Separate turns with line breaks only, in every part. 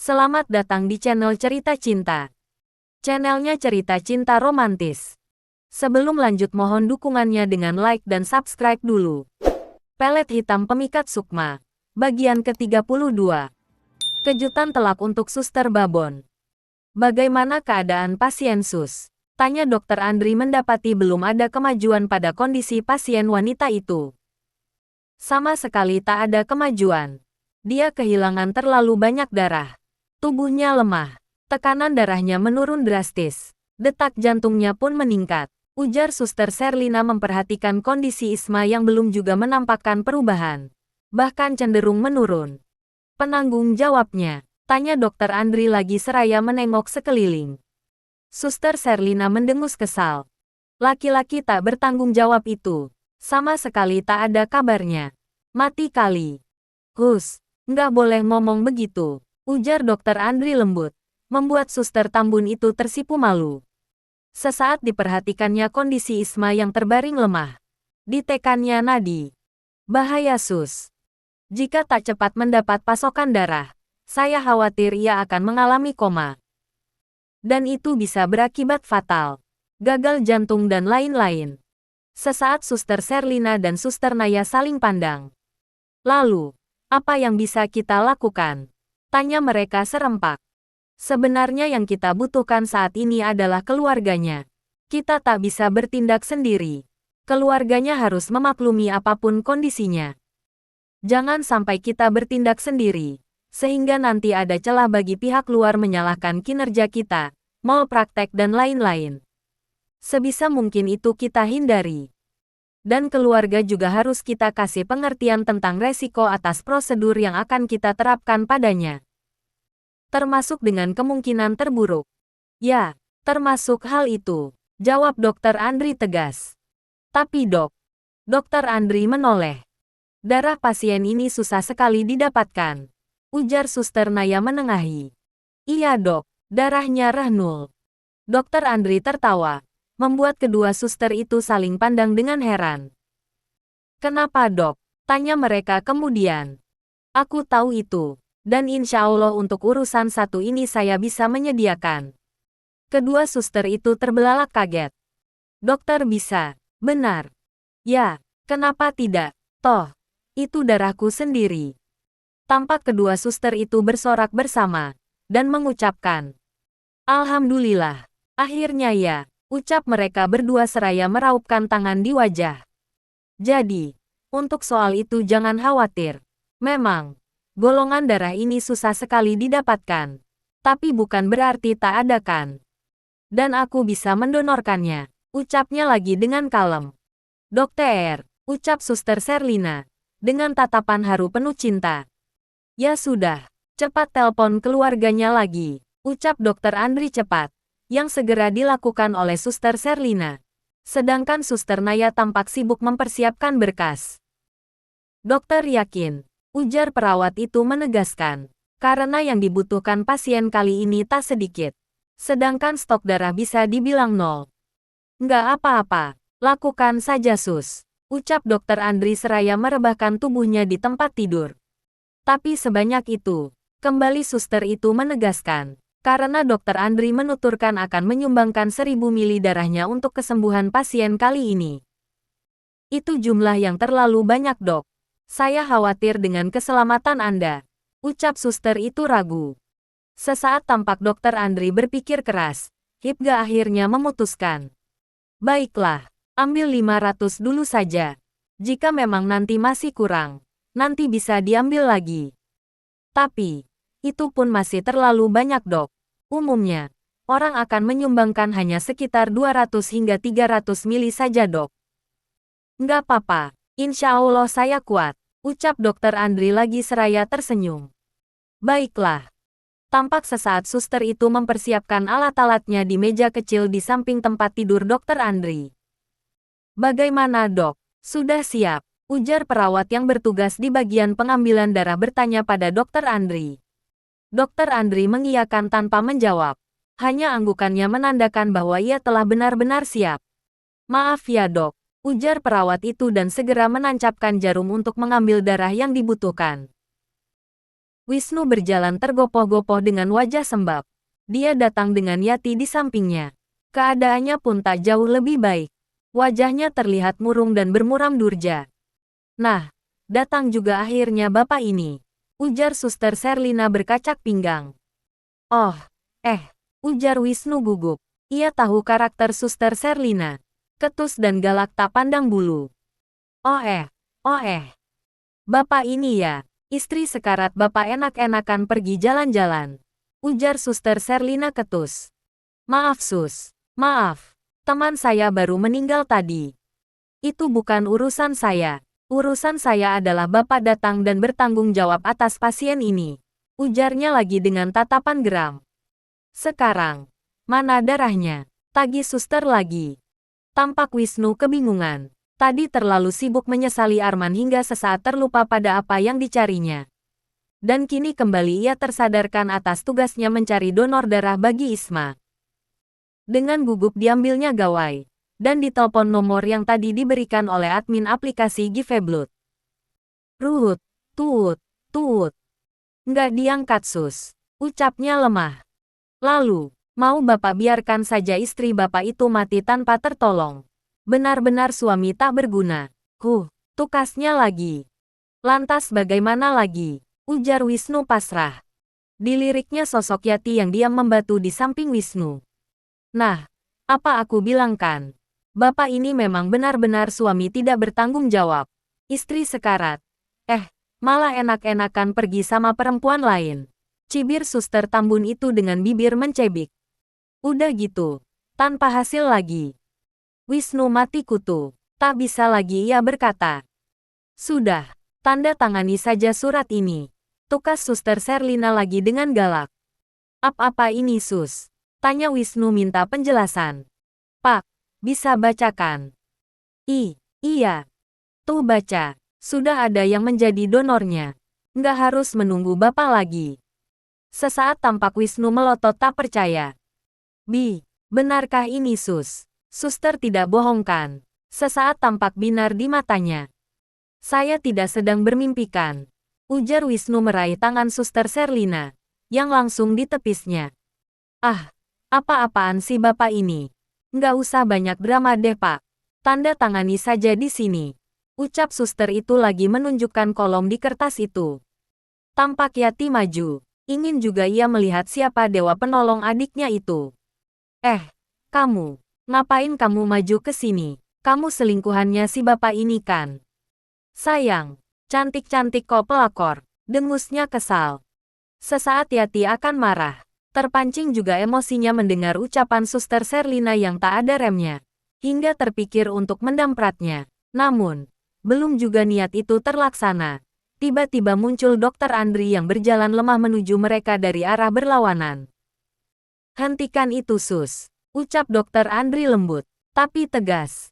Selamat datang di channel Cerita Cinta. Channelnya cerita cinta romantis. Sebelum lanjut mohon dukungannya dengan like dan subscribe dulu. Pelet hitam pemikat Sukma. Bagian ke-32. Kejutan telak untuk Suster Babon. Bagaimana keadaan pasien Sus? Tanya Dokter Andri mendapati belum ada kemajuan pada kondisi pasien wanita itu. Sama sekali tak ada kemajuan. Dia kehilangan terlalu banyak darah. Tubuhnya lemah. Tekanan darahnya menurun drastis. Detak jantungnya pun meningkat. Ujar Suster Sherlina memperhatikan kondisi Isma yang belum juga menampakkan perubahan. Bahkan cenderung menurun. Penanggung jawabnya? Tanya Dokter Andri lagi seraya menengok sekeliling. Suster Sherlina mendengus kesal. Laki-laki tak bertanggung jawab itu. Sama sekali tak ada kabarnya. Mati kali. Hus, nggak boleh ngomong begitu. Ujar Dokter Andri lembut, membuat Suster Tambun itu tersipu malu. Sesaat diperhatikannya kondisi Isma yang terbaring lemah. Ditekannya nadi. Bahaya Sus. Jika tak cepat mendapat pasokan darah, saya khawatir ia akan mengalami koma. Dan itu bisa berakibat fatal. Gagal jantung dan lain-lain. Sesaat Suster Sherlina dan Suster Naya saling pandang. Lalu, apa yang bisa kita lakukan? Tanya mereka serempak. Sebenarnya yang kita butuhkan saat ini adalah keluarganya. Kita tak bisa bertindak sendiri. Keluarganya harus memaklumi apapun kondisinya. Jangan sampai kita bertindak sendiri, sehingga nanti ada celah bagi pihak luar menyalahkan kinerja kita, malpraktek dan lain-lain. Sebisa mungkin itu kita hindari. Dan keluarga juga harus kita kasih pengertian tentang resiko atas prosedur yang akan kita terapkan padanya. Termasuk dengan kemungkinan terburuk. Ya, termasuk hal itu, jawab Dokter Andri tegas. Tapi Dokter Andri menoleh. Darah pasien ini susah sekali didapatkan. Ujar Suster Naya menengahi. Iya dok, darahnya renul. Dokter Andri tertawa, membuat kedua suster itu saling pandang dengan heran. Kenapa dok? Tanya mereka kemudian. Aku tahu itu. Dan insya Allah untuk urusan satu ini saya bisa menyediakan. Kedua suster itu terbelalak kaget. Dokter bisa, benar. Ya, kenapa tidak? Toh, itu darahku sendiri. Tampak kedua suster itu bersorak bersama, dan mengucapkan. Alhamdulillah, akhirnya ya, ucap mereka berdua seraya meraupkan tangan di wajah. Jadi, untuk soal itu jangan khawatir. Memang, golongan darah ini susah sekali didapatkan. Tapi bukan berarti tak ada kan. Dan aku bisa mendonorkannya. Ucapnya lagi dengan kalem. Dokter, ucap Suster Sherlina. Dengan tatapan haru penuh cinta. Ya sudah, cepat telpon keluarganya lagi. Ucap Dokter Andri cepat. Yang segera dilakukan oleh Suster Sherlina. Sedangkan Suster Naya tampak sibuk mempersiapkan berkas. Dokter yakin. Ujar perawat itu menegaskan, karena yang dibutuhkan pasien kali ini tak sedikit. Sedangkan stok darah bisa dibilang nol. Nggak apa-apa, lakukan saja Sus. Ucap Dokter Andri seraya merebahkan tubuhnya di tempat tidur. Tapi sebanyak itu, kembali suster itu menegaskan, karena Dokter Andri menuturkan akan menyumbangkan 1000 mili darahnya untuk kesembuhan pasien kali ini. Itu jumlah yang terlalu banyak dok. Saya khawatir dengan keselamatan Anda. Ucap suster itu ragu. Sesaat tampak Dokter Andri berpikir keras. Hipga akhirnya memutuskan. Baiklah, ambil 500 dulu saja. Jika memang nanti masih kurang, nanti bisa diambil lagi. Tapi, itu pun masih terlalu banyak dok. Umumnya, orang akan menyumbangkan hanya sekitar 200 hingga 300 mili saja dok. Nggak apa-apa. Insya Allah saya kuat, ucap Dokter Andri lagi seraya tersenyum. Baiklah. Tampak sesaat suster itu mempersiapkan alat-alatnya di meja kecil di samping tempat tidur Dokter Andri. Bagaimana dok? Sudah siap, ujar perawat yang bertugas di bagian pengambilan darah bertanya pada Dokter Andri. Dokter Andri mengiyakan tanpa menjawab. Hanya anggukannya menandakan bahwa ia telah benar-benar siap. Maaf ya dok. Ujar perawat itu dan segera menancapkan jarum untuk mengambil darah yang dibutuhkan. Wisnu berjalan tergopoh-gopoh dengan wajah sembab. Dia datang dengan Yati di sampingnya. Keadaannya pun tak jauh lebih baik. Wajahnya terlihat murung dan bermuram durja. Nah, datang juga akhirnya bapak ini, ujar Suster Sherlina berkacak pinggang. Oh, ujar Wisnu gugup. Ia tahu karakter Suster Sherlina. Ketus dan galak tak pandang bulu. Oh bapak ini ya, istri sekarat bapak enak-enakan pergi jalan-jalan, ujar Suster Sherlina ketus. Maaf sus, maaf, teman saya baru meninggal tadi. Itu bukan urusan saya. Urusan saya adalah bapak datang dan bertanggung jawab atas pasien ini, ujarnya lagi dengan tatapan geram. Sekarang, mana darahnya? Tagih suster lagi. Tampak Wisnu kebingungan. Tadi terlalu sibuk menyesali Arman hingga sesaat terlupa pada apa yang dicarinya. Dan kini kembali ia tersadarkan atas tugasnya mencari donor darah bagi Isma. Dengan gugup diambilnya gawai, dan ditelepon nomor yang tadi diberikan oleh admin aplikasi GiveBlood. Ruhut, tuut. Nggak diangkat sus, ucapnya lemah. Lalu, mau bapak biarkan saja istri bapak itu mati tanpa tertolong. Benar-benar suami tak berguna. Tukasnya lagi. Lantas bagaimana lagi? Ujar Wisnu pasrah. Diliriknya sosok Yati yang diam membatu di samping Wisnu. Nah, apa aku bilang kan? Bapak ini memang benar-benar suami tidak bertanggung jawab. Istri sekarat. Malah enak-enakan pergi sama perempuan lain. Cibir suster Tambun itu dengan bibir mencebik. Udah gitu. Tanpa hasil lagi. Wisnu mati kutu. Tak bisa lagi ia berkata. Sudah. Tanda tangani saja surat ini. Tukas Suster Sherlina lagi dengan galak. Apa ini sus? Tanya Wisnu minta penjelasan. Pak, bisa bacakan? Iya. Tuh baca. Sudah ada yang menjadi donornya. Nggak harus menunggu bapak lagi. Sesaat tampak Wisnu melotot tak percaya. Benarkah ini sus? Suster tidak bohong kan? Sesaat tampak binar di matanya. Saya tidak sedang bermimpikan. Ujar Wisnu meraih tangan Suster Sherlina, yang langsung ditepisnya. Apa-apaan sih bapak ini? Nggak usah banyak drama deh pak. Tanda tangani saja di sini. Ucap suster itu lagi menunjukkan kolom di kertas itu. Tampak Yati maju. Ingin juga ia melihat siapa dewa penolong adiknya itu. Kamu. Ngapain kamu maju ke sini? Kamu selingkuhannya si bapak ini kan? Sayang. Cantik-cantik kok pelakor. Dengusnya kesal. Sesaat Yati akan marah. Terpancing juga emosinya mendengar ucapan Suster Sherlina yang tak ada remnya. Hingga terpikir untuk mendampratnya. Namun, belum juga niat itu terlaksana. Tiba-tiba muncul Dr. Andri yang berjalan lemah menuju mereka dari arah berlawanan. Hentikan itu sus. Ucap Dr. Andri lembut, tapi tegas.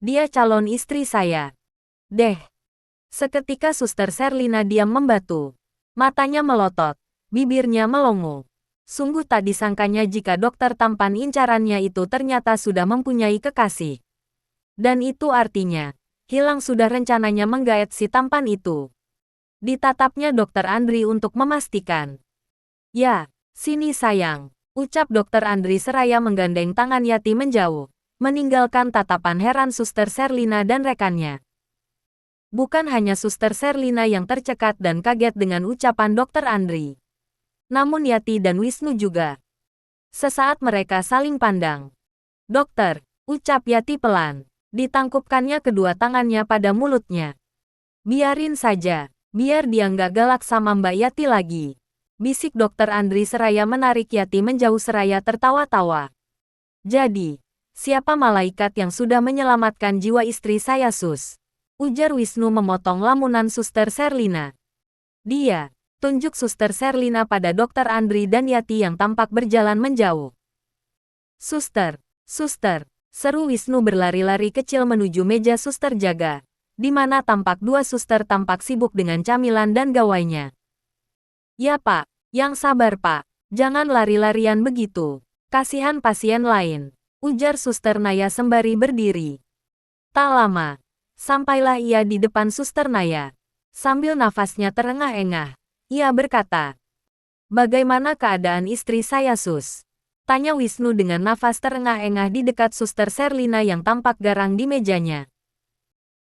Dia calon istri saya. Seketika Suster Sherlina diam membatu. Matanya melotot, bibirnya melongo. Sungguh tak disangkanya jika dokter tampan incarannya itu ternyata sudah mempunyai kekasih. Dan itu artinya, hilang sudah rencananya menggaet si tampan itu. Ditatapnya Dr. Andri untuk memastikan. Ya, sini sayang. Ucap Dr. Andri seraya menggandeng tangan Yati menjauh, meninggalkan tatapan heran Suster Sherlina dan rekannya. Bukan hanya Suster Sherlina yang tercekat dan kaget dengan ucapan Dr. Andri. Namun Yati dan Wisnu juga. Sesaat mereka saling pandang. Dokter, ucap Yati pelan. Ditangkupkannya kedua tangannya pada mulutnya. Biarin saja, biar dia nggak galak sama Mbak Yati lagi. Bisik Dr. Andri seraya menarik Yati menjauh seraya tertawa-tawa. Jadi, siapa malaikat yang sudah menyelamatkan jiwa istri saya sus? Ujar Wisnu memotong lamunan Suster Sherlina. Dia, tunjuk Suster Sherlina pada Dr. Andri dan Yati yang tampak berjalan menjauh. Suster, seru Wisnu berlari-lari kecil menuju meja suster jaga, di mana tampak dua suster tampak sibuk dengan camilan dan gawainya. Ya pak, yang sabar pak, jangan lari-larian begitu. Kasihan pasien lain, ujar Suster Naya sembari berdiri. Tak lama, sampailah ia di depan Suster Naya. Sambil nafasnya terengah-engah, Ia berkata. Bagaimana keadaan istri saya, Sus? Tanya Wisnu dengan nafas terengah-engah di dekat Suster Serlina yang tampak garang di mejanya.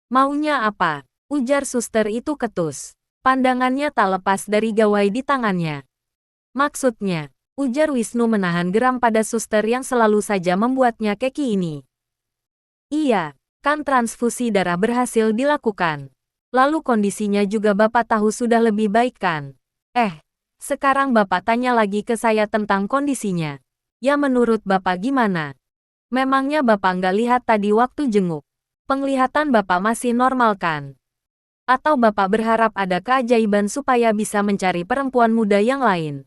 Maunya apa? Ujar suster itu ketus. Pandangannya tak lepas dari gawai di tangannya. Maksudnya, ujar Wisnu menahan geram pada suster yang selalu saja membuatnya keki ini. Iya, kan transfusi darah berhasil dilakukan. Lalu kondisinya juga Bapak tahu sudah lebih baik kan? Sekarang Bapak tanya lagi ke saya tentang kondisinya. Ya menurut Bapak gimana? Memangnya Bapak nggak lihat tadi waktu jenguk? Penglihatan Bapak masih normal kan? Atau Bapak berharap ada keajaiban supaya bisa mencari perempuan muda yang lain?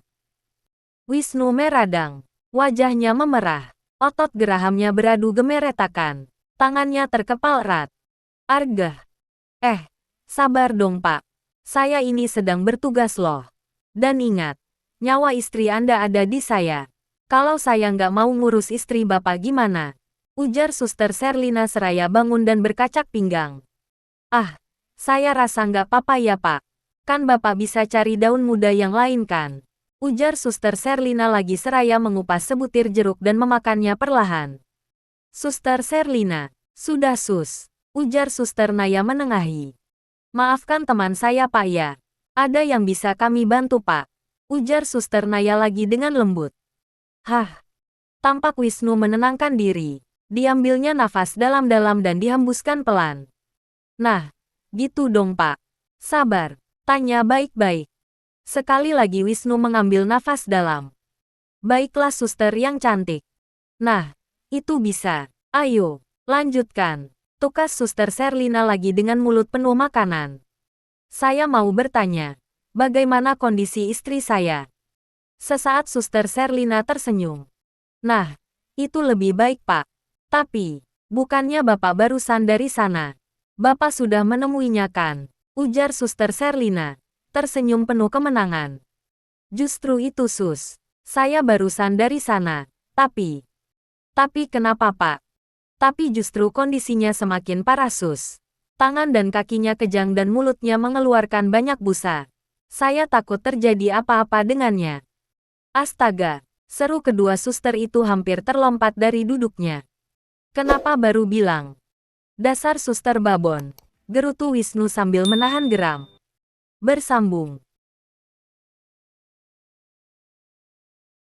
Wisnu meradang. Wajahnya memerah. Otot gerahamnya beradu gemeretakan. Tangannya terkepal erat. Argah. Sabar dong Pak. Saya ini sedang bertugas loh. Dan ingat, nyawa istri Anda ada di saya. Kalau saya nggak mau ngurus istri Bapak gimana? Ujar Suster Serlina seraya bangun dan berkacak pinggang. Saya rasa nggak apa-apa ya Pak. Kan Bapak bisa cari daun muda yang lain kan? Ujar Suster Serlina lagi seraya mengupas sebutir jeruk dan memakannya perlahan. Suster Serlina, sudah Sus. Ujar Suster Naya menengahi. Maafkan teman saya Pak ya. Ada yang bisa kami bantu Pak? Ujar Suster Naya lagi dengan lembut. Tampak Wisnu menenangkan diri. Diambilnya nafas dalam-dalam dan dihembuskan pelan. Nah, gitu dong Pak. Sabar, tanya baik-baik. Sekali lagi Wisnu mengambil nafas dalam. Baiklah suster yang cantik. Nah, itu bisa. Ayo, lanjutkan. Tukas Suster Serlina lagi dengan mulut penuh makanan. Saya mau bertanya, bagaimana kondisi istri saya? Sesaat Suster Serlina tersenyum. Nah, itu lebih baik Pak. Tapi, bukannya Bapak barusan dari sana. Bapak sudah menemuinya kan? Ujar Suster Serlina, tersenyum penuh kemenangan. Justru itu Sus. Saya barusan dari sana. Tapi kenapa Pak? Tapi justru kondisinya semakin parah Sus. Tangan dan kakinya kejang dan mulutnya mengeluarkan banyak busa. Saya takut terjadi apa-apa dengannya. Astaga, seru kedua suster itu hampir terlompat dari duduknya. Kenapa baru bilang? Dasar suster babon, gerutu Wisnu sambil menahan geram. Bersambung.